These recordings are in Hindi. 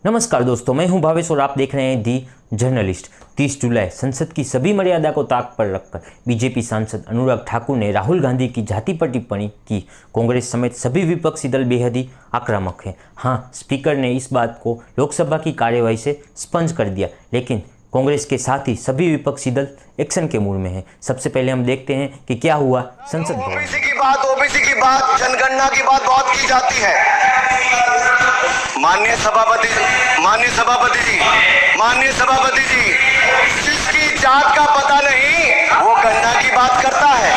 नमस्कार दोस्तों, मैं हूं भावेश और आप देख रहे हैं दी जर्नलिस्ट। 30 जुलाई संसद की सभी मर्यादा को ताक पर रखकर बीजेपी सांसद अनुराग ठाकुर ने राहुल गांधी की जाति पर टिप्पणी की। कांग्रेस समेत सभी विपक्षी दल बेहद ही आक्रामक हैं। हाँ, स्पीकर ने इस बात को लोकसभा की कार्यवाही से स्पंज कर दिया, लेकिन कांग्रेस के साथ ही सभी विपक्षी दल एक्शन के मूड में हैं। सबसे पहले हम देखते हैं कि क्या हुआ संसद भवन। ओबीसी की बात, जनगणना की बात बहुत की जाती है। माननीय सभापति जी, जिसकी जात का पता नहीं वो गणना की बात करता है।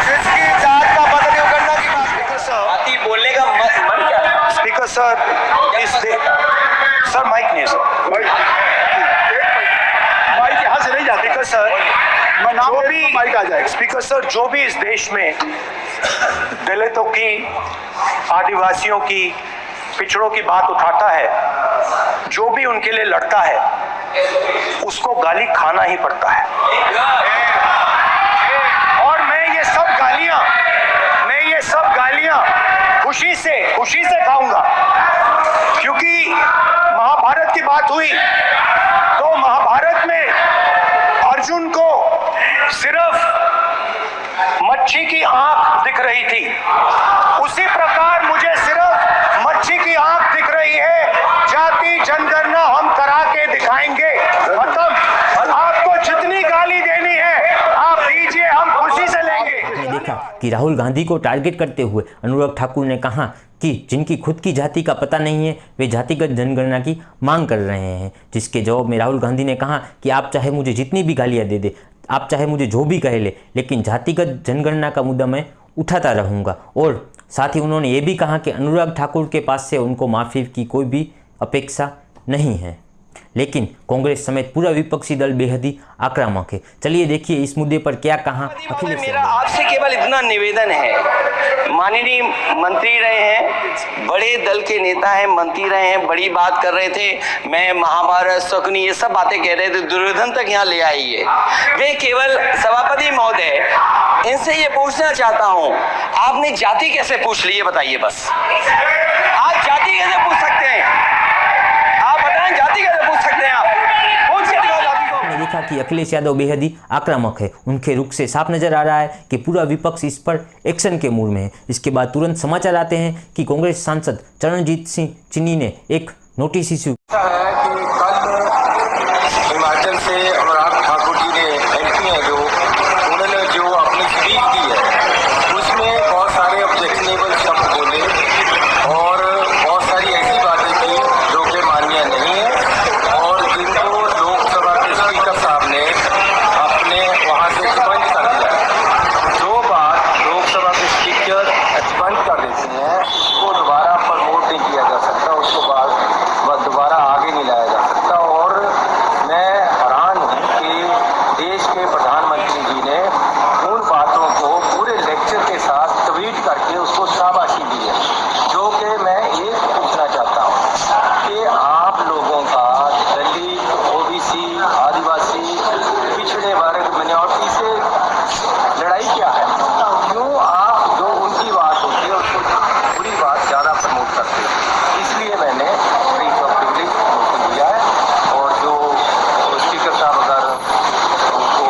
जिसकी जात का पता नहीं वो गणना की बात करता। बोलने का मन क्या? स्पीकर सर, सर माइक नहीं है सर, माइक यहाँ से नहीं जाती। स्पीकर सर, जो भी माइक आ जाए। स्पीकर सर, जो भी इस देश में दलितों की, आदिवासियों की, पिछड़ों की बात उठाता है, जो भी उनके लिए लड़ता है, उसको गाली खाना ही पड़ता है। और मैं ये सब गालियां खुशी से खाऊंगा, क्योंकि महाभारत की बात हुई तो महाभारत में अर्जुन को सिर्फ मच्छी की आंख दिख रही थी, उसी प्रकार मुझे सिर्फ मच्छी की आंख दिख रही है। जाति जनगणना हम करा के दिखाएंगे। खत्म। आपको जितनी गाली देनी है आप दीजिए, हम खुशी से लेंगे। आपने देखा कि राहुल गांधी को टारगेट करते हुए अनुराग ठाकुर ने कहा कि जिनकी खुद की जाति का पता नहीं है वे जातिगत जनगणना की मांग कर रहे हैं, जिसके जवाब में राहुल गांधी ने कहा कि आप चाहे मुझे जितनी भी गालियां दे दे, आप चाहे मुझे जो भी कहे ले, लेकिन जातिगत जनगणना का मुद्दा मैं उठाता रहूँगा। और साथ ही उन्होंने ये भी कहा कि अनुराग ठाकुर के पास से उनको माफ़ी की कोई भी अपेक्षा नहीं है। लेकिन कांग्रेस समेत पूरा विपक्षी दल बेहद ही आक्रामक है। चलिए देखिए इस मुद्दे पर क्या कहा अखिलेश। मेरा आपसे केवल इतना निवेदन है, माननीय मंत्री रहे हैं, बड़े दल के नेता हैं, मंत्री रहे हैं, बड़ी बात कर रहे थे, मैं महाभारत शकुनी ये सब बातें कह रहे थे, दुर्योधन तक यहाँ ले आई है। वे केवल सभापति महोदय, इनसे ये पूछना चाहता हूँ, आपने जाति कैसे पूछ ली, ये बताइए बस। आप जाति कैसे पूछ सकते हैं? आप बताएं, जाति कैसे पूछ सकते हैं? आप पूछ के दिखाओ जाति को। हमने देखा कि अखिलेश यादव बेहद ही आक्रामक है। उनके रुख से साफ नजर आ रहा है कि पूरा विपक्ष इस पर एक्शन के मूड में है। इसके बाद तुरंत समाचार आते हैं कि कांग्रेस सांसद चरणजीत सिंह चन्नी ने एक नोटिस इश्यू है कि कल हिमाचल से अनुराग ठाकुर जी ने एमपी हैं जो उन्होंने जो अपनी स्पीच दी है उसमें बहुत सारे ऑब्जेक्शनेबल शब्द बोले और बहुत सारी ऐसी बातें की जो कि मान्य नहीं है और जिनको लोकसभा के स्पीकर साहब ने अपने वहाँ से एक्सपंज कर दिया। जो बात लोकसभा के स्पीकर एक्सपंज कर देते हैं उसको दोबारा प्रमोट नहीं किया जा सकता, उसको बाद वह दोबारा आगे नहीं लाया जा सकता। और मैं हैरान हूँ कि देश के प्रधानमंत्री जी ने उन बातों को पूरे लेक्चर के साथ ट्वीट करके उसको शाबाशी दी है। जो कि मैं ये पूछना चाहता हूँ कि आप लोगों का दलित, ओबीसी, आदिवासी, पिछड़े वर्ग, मिनॉरिटी से लड़ाई क्या है? क्यों आप जो उनकी बात होती है उसको बुरी बात ज़्यादा प्रमोट करते हैं? इसलिए मैंने दिया है और जो स्पीकर साहब अगर उनको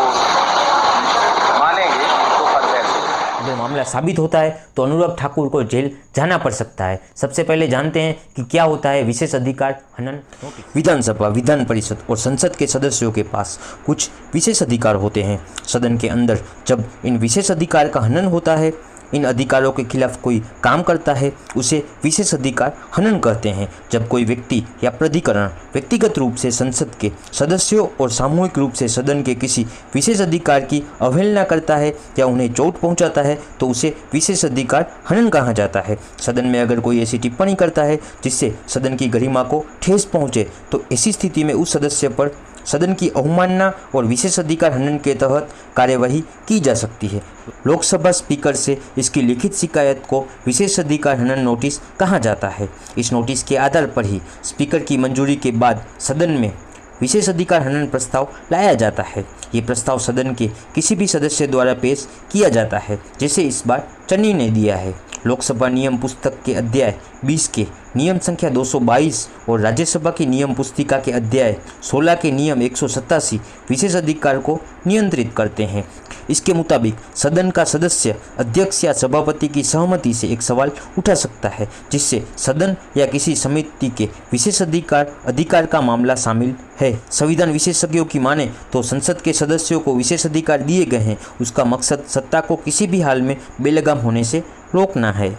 मानेंगे तो कर देंगे। अगर मामला साबित होता है तो अनुराग ठाकुर को जेल जाना पड़ सकता है। सबसे पहले जानते हैं कि क्या होता है विशेष अधिकार हनन नोटिस। विधानसभा, विधान परिषद और संसद के सदस्यों के पास कुछ विशेष अधिकार होते हैं। सदन के अंदर जब इन विशेष अधिकार का हनन होता है, इन अधिकारों के खिलाफ कोई काम करता है, उसे विशेष अधिकार हनन कहते हैं। जब कोई व्यक्ति या प्राधिकरण व्यक्तिगत रूप से संसद के सदस्यों और सामूहिक रूप से सदन के किसी विशेष अधिकार की अवहेलना करता है या उन्हें चोट पहुंचाता है तो उसे विशेष अधिकार हनन कहा जाता है। सदन में अगर कोई ऐसी टिप्पणी करता है जिससे सदन की गरिमा को ठेस पहुंचे तो ऐसी स्थिति में उस सदस्य पर सदन की अवमानना और विशेष अधिकार हनन के तहत कार्यवाही की जा सकती है। लोकसभा स्पीकर से इसकी लिखित शिकायत को विशेष अधिकार हनन नोटिस कहा जाता है। इस नोटिस के आधार पर ही स्पीकर की मंजूरी के बाद सदन में विशेष अधिकार हनन प्रस्ताव लाया जाता है। ये प्रस्ताव सदन के किसी भी सदस्य द्वारा पेश किया जाता है, जैसे इस बार चन्नी ने दिया है। लोकसभा नियम पुस्तक के अध्याय 20 के नियम संख्या 222 और राज्यसभा की नियम पुस्तिका के अध्याय 16 के नियम 187 विशेष अधिकार को नियंत्रित करते हैं। इसके मुताबिक सदन का सदस्य अध्यक्ष या सभापति की सहमति से एक सवाल उठा सकता है जिससे सदन या किसी समिति के विशेष अधिकार का मामला शामिल है। संविधान विशेषज्ञों की माने तो संसद के सदस्यों को विशेष अधिकार दिए गए हैं, उसका मकसद सत्ता को किसी भी हाल में बेलगाम होने से रोकना है।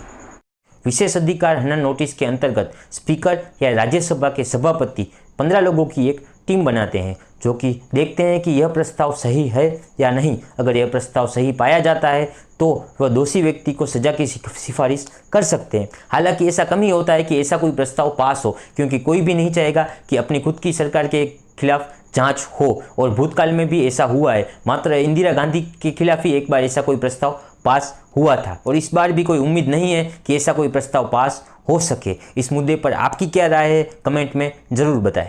विशेष अधिकार हनन नोटिस के अंतर्गत स्पीकर या राज्यसभा के सभापति 15 लोगों की एक टीम बनाते हैं जो कि देखते हैं कि यह प्रस्ताव सही है या नहीं। अगर यह प्रस्ताव सही पाया जाता है तो वह दोषी व्यक्ति को सजा की सिफारिश कर सकते हैं। हालांकि ऐसा कम ही होता है कि ऐसा कोई प्रस्ताव पास हो, क्योंकि कोई भी नहीं चाहेगा कि अपनी खुद की सरकार के खिलाफ जांच हो, और भूतकाल में भी ऐसा हुआ है। मात्र इंदिरा गांधी के खिलाफ ही एक बार ऐसा कोई प्रस्ताव पास हुआ था, और इस बार भी कोई उम्मीद नहीं है कि ऐसा कोई प्रस्ताव पास हो सके। इस मुद्दे पर आपकी क्या राय है, कमेंट में ज़रूर बताएं।